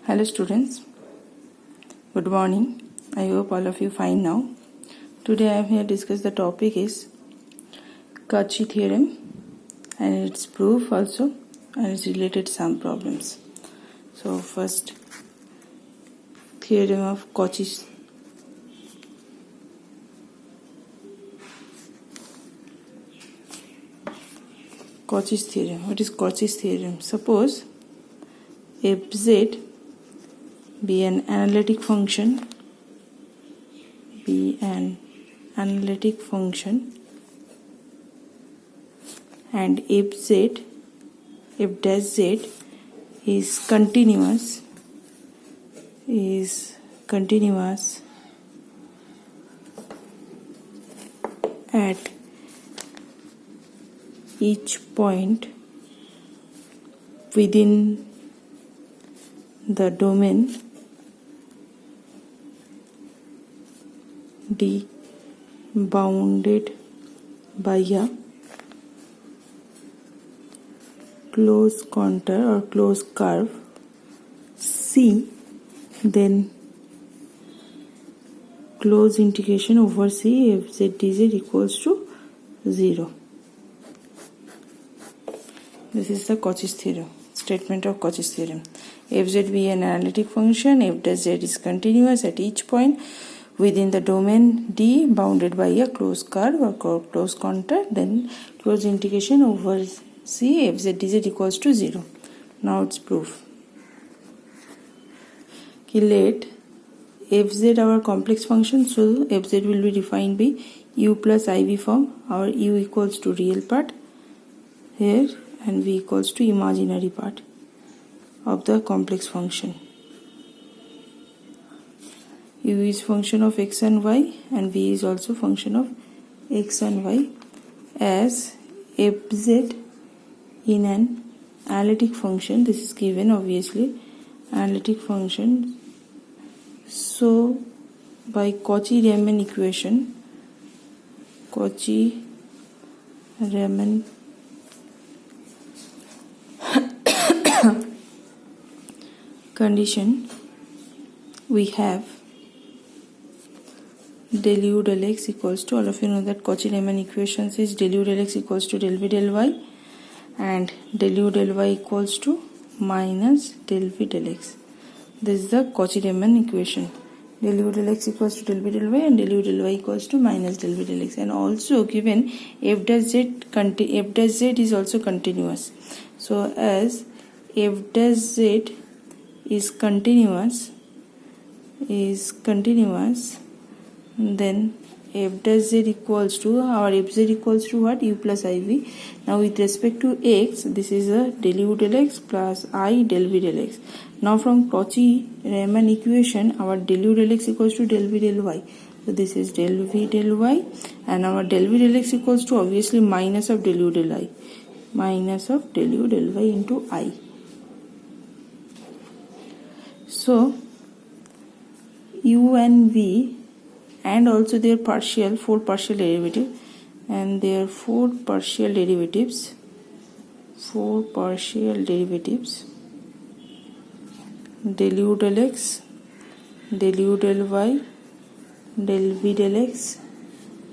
Hello students, good morning. I hope all of you fine now. Today I am here to discuss the topic is Cauchy theorem and its proof also and its related some problems. So first, theorem of Cauchy's theorem. What is Cauchy's theorem? Suppose fz be an analytic function and if dash z is continuous at each point within the domain D bounded by a closed contour or closed curve C, then close integration over C f z dz equals to 0. This is the Cauchy's theorem, statement of Cauchy's theorem. Fz be an analytic function, f dash z is continuous at each point within the domain D bounded by a closed curve or closed contour, then close integration over C f z dz equals to 0. Now its proof. Let fz our complex function, so fz will be defined by u plus iv form. Our u equals to real part here and v equals to imaginary part of the complex function. U is function of x and y and v is also function of x and y, as fz in an analytic function, this is given obviously, analytic function. So by Cauchy-Riemann equation, Cauchy-Riemann condition, we have del u del x equals to, all of you know that Cauchy-Riemann equation says del u del x equals to del v del y and del u del y equals to minus del v del x. This is the Cauchy-Riemann equation. Del u del x equals to del v del y and del u del y equals to minus del v del x, and also given f dash z is also continuous. So as f dash z is continuous, then f dash z equals to, our fz equals to what? U plus iv. Now with respect to x, this is a del u del x plus I del v del x. Now from Cauchy-Riemann equation, our del u del x equals to del v del y. So this is del v del y, and our del v del x equals to obviously minus of del u del y. Minus of del u del y into I. So u and v and also their four partial derivatives del u del x, del u del y, del v del x,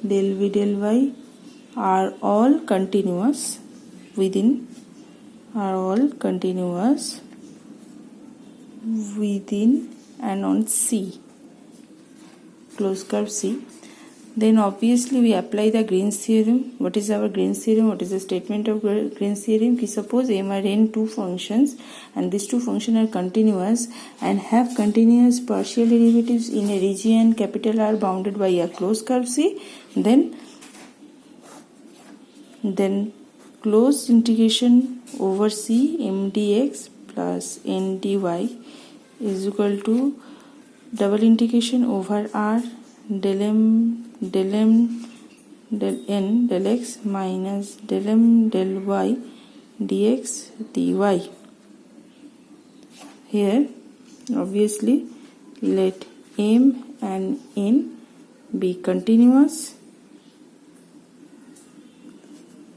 del v del y are all continuous within and on C, closed curve C. Then obviously we apply the Green's theorem. What is our Green's theorem? What is the statement of Green's theorem? Suppose M are n two functions and these two functions are continuous and have continuous partial derivatives in a region capital R bounded by a closed curve C, then closed integration over C m dx plus n dy is equal to double integration over R del m del n del x minus del m del y dx dy. Here obviously let m and n be continuous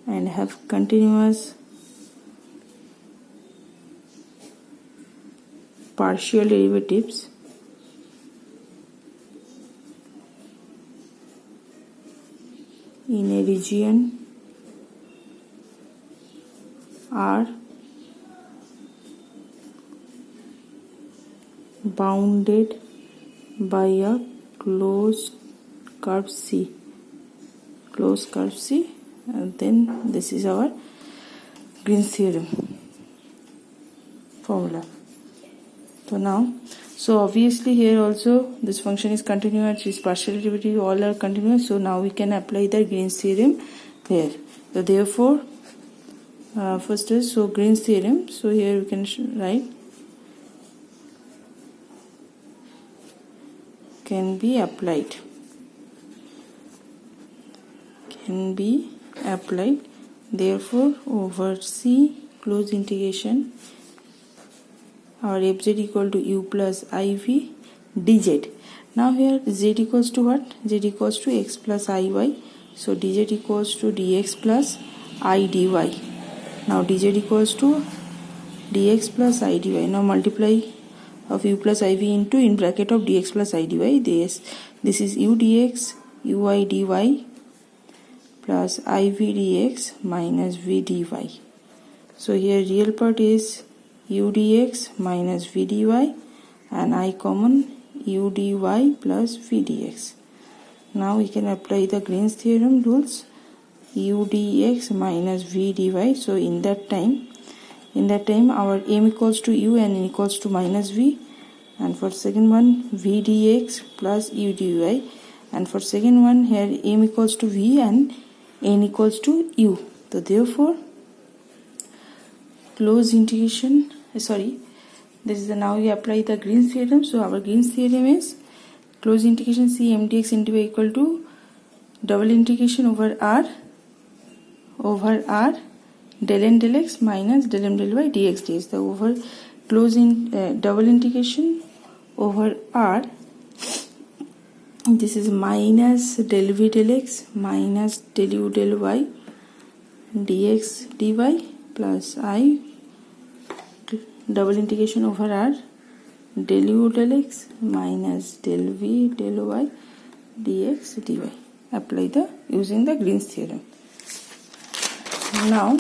and have continuous partial derivatives in a region are bounded by a closed curve C. And then this is our Green's theorem formula. So obviously here also this function is continuous, its partial derivative all are continuous. So now we can apply the Green's theorem here. So therefore, first is Green's theorem. So here we can write can be applied. Therefore, over C close integration our fz equal to u plus iv dz. Now here z equals to what? Z equals to x plus iy. So dz equals to dx plus I dy. Now dz equals to dx plus I dy. Now multiply of u plus iv into in bracket of dx plus I dy. This is u dx ui dy plus iv dx minus v dy. So here real part is u dx minus v dy and I common u dy plus v dx. Now we can apply the Green's theorem rules. U dx minus v dy. So in that time our m equals to u and n equals to minus v, and for second one v dx plus u dy, and for second one here m equals to v and n equals to u. So therefore close integration now we apply the Green's theorem. So our Green's theorem is close integration c m dx n dy equal to double integration over r del n del x minus del m del y dx ds. The over close in double integration over r, this is minus del v del x minus del u del y dx dy plus I double integration over r del u del x minus del v del y dx dy. Apply the using the Green's theorem. Now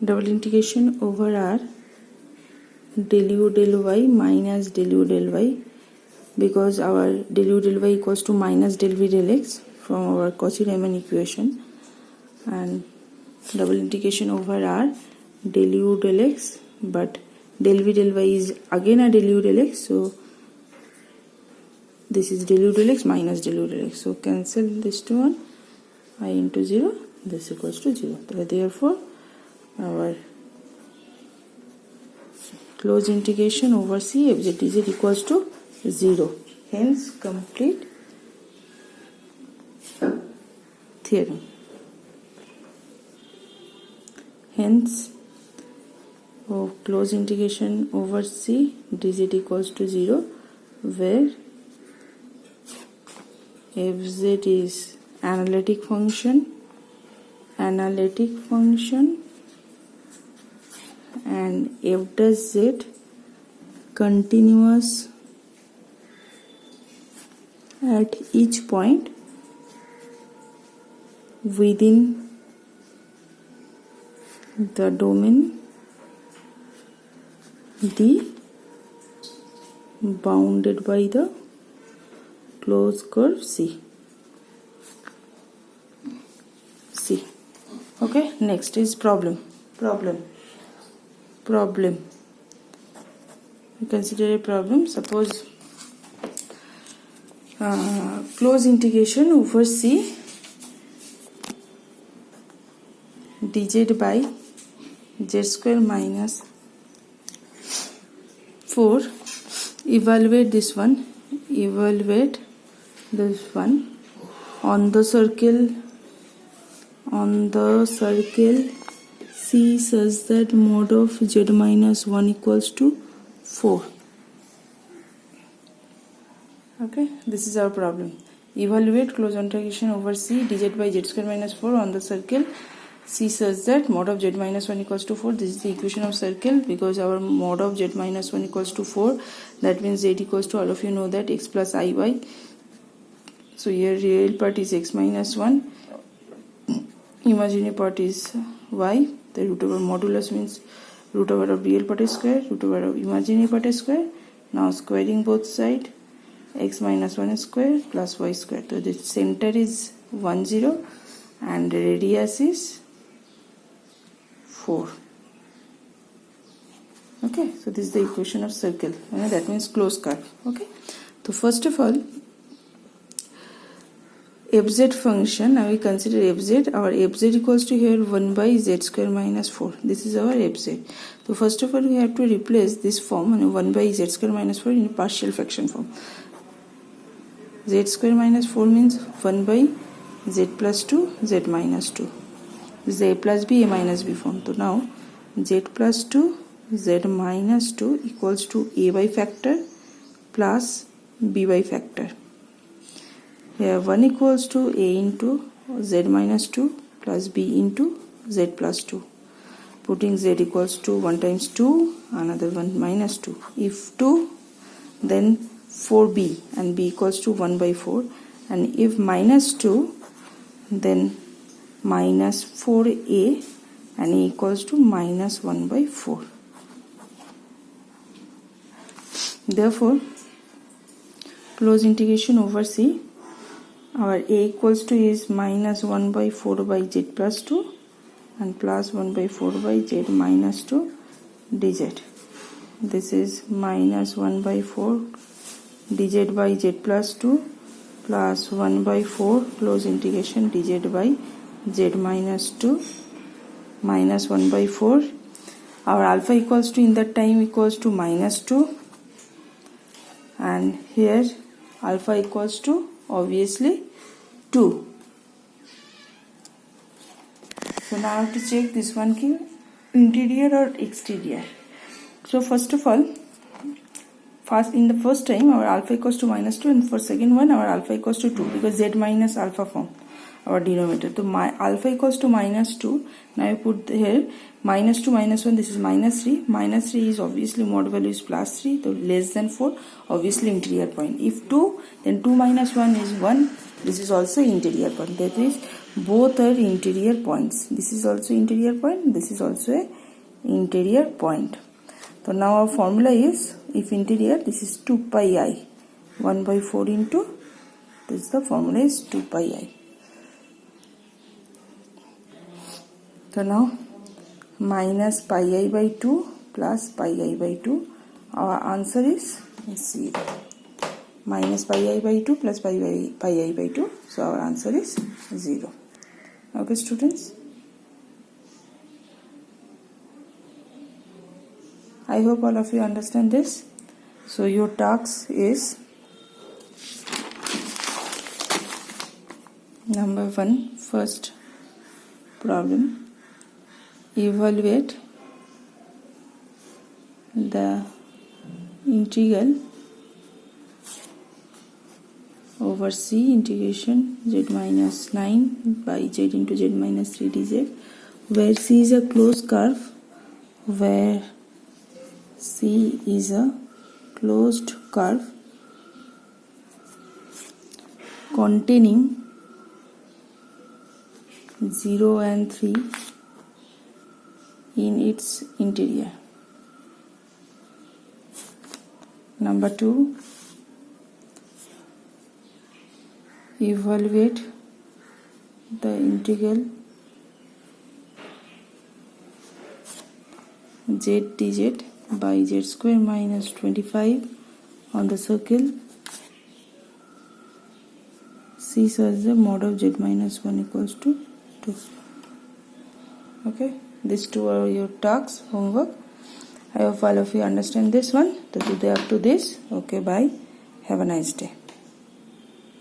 double integration over r del u del y minus del u del y, because our del u del y equals to minus del v del x from our Cauchy-Riemann equation, and double integration over r del u del x, but del v del y is again a del u del x, so this is del u del x minus del u del x. So cancel this to 1, I into 0, this equals to 0. Therefore our close integration over c fz dz equals to 0. Hence complete theorem. Hence close integration over c dz equals to 0, where fz is analytic function and f dash z continuous at each point within the domain D bounded by the closed curve C. Okay, next is problem. Consider a problem. Suppose close integration over C dz by z square minus 4. Evaluate this one on the circle C such that mod of z minus 1 equals to 4. Okay, this is our problem. Evaluate closed integration over C dz by z square minus 4 on the circle C such that mod of z minus 1 equals to 4. This is the equation of circle because our mod of z minus 1 equals to 4. That means z equals to, all of you know that, x plus iy. So here real part is x minus 1. Imaginary part is y. The root over modulus means root over of real part is square, root over of imaginary part is square. Now squaring both sides, x minus 1 square plus y square. So the center is 1 0 and the radius is 4. Okay, so this is the equation of circle. That means closed curve. Okay, so first of all, fz function, now we consider fz. Our fz equals to here 1 by z square minus 4. This is our fz. So first of all, we have to replace this form, 1 by z square minus 4, in partial fraction form. Z square minus 4 means 1 by z plus 2, z minus 2. This is a plus b, a minus b form. So now z plus 2, z minus 2 equals to a by factor plus b by factor. Here 1 equals to a into z minus 2 plus b into z plus 2. Putting z equals to 1 times 2, another 1 minus 2. If 2, then 4b and b equals to 1 by 4. And if minus 2, then minus 4a and a equals to minus 1 by 4. Therefore, close integration over C, our a equals to is minus 1 by 4 by z plus 2 and plus 1 by 4 by z minus 2 dz. This is minus 1 by 4 dz by z plus 2 plus 1 by 4 close integration dz by z minus 2 minus 1 by 4. Our alpha equals to in that time equals to minus 2 and here alpha equals to obviously 2. So now I have to check this one, interior or exterior. So first of all, in the first time our alpha equals to minus 2 and for second one our alpha equals to 2 because z minus alpha form our denominator. So my alpha equals to minus 2. Now I put here minus 2 minus 1, this is minus 3. Minus 3 is obviously mod value is plus 3, so less than 4, obviously interior point. If 2, then 2 minus 1 is 1. This is also interior point. That is, both are interior points. This is also interior point, this is also a interior point. So now our formula is, if interior, this is 2 pi I. 1 by 4 into, this is the formula is 2 pi I. So now minus pi I by 2 plus pi I by 2. Our answer is 0. Minus pi I by 2 plus pi I by 2. So our answer is 0. Okay, students. I hope all of you understand this. So your task is number 1, first problem. Evaluate the integral over C integration z minus 9 by z into z minus 3 dz, where C is a closed curve, where C is a closed curve containing 0 and 3 in its interior. Number 2, evaluate the integral z dz by z square minus 25 on the circle C such the mod of z minus 1 equals to 2. Okay, these two are your tasks, homework. I hope all of you understand this one. So today up to this. Okay, bye. Have a nice day.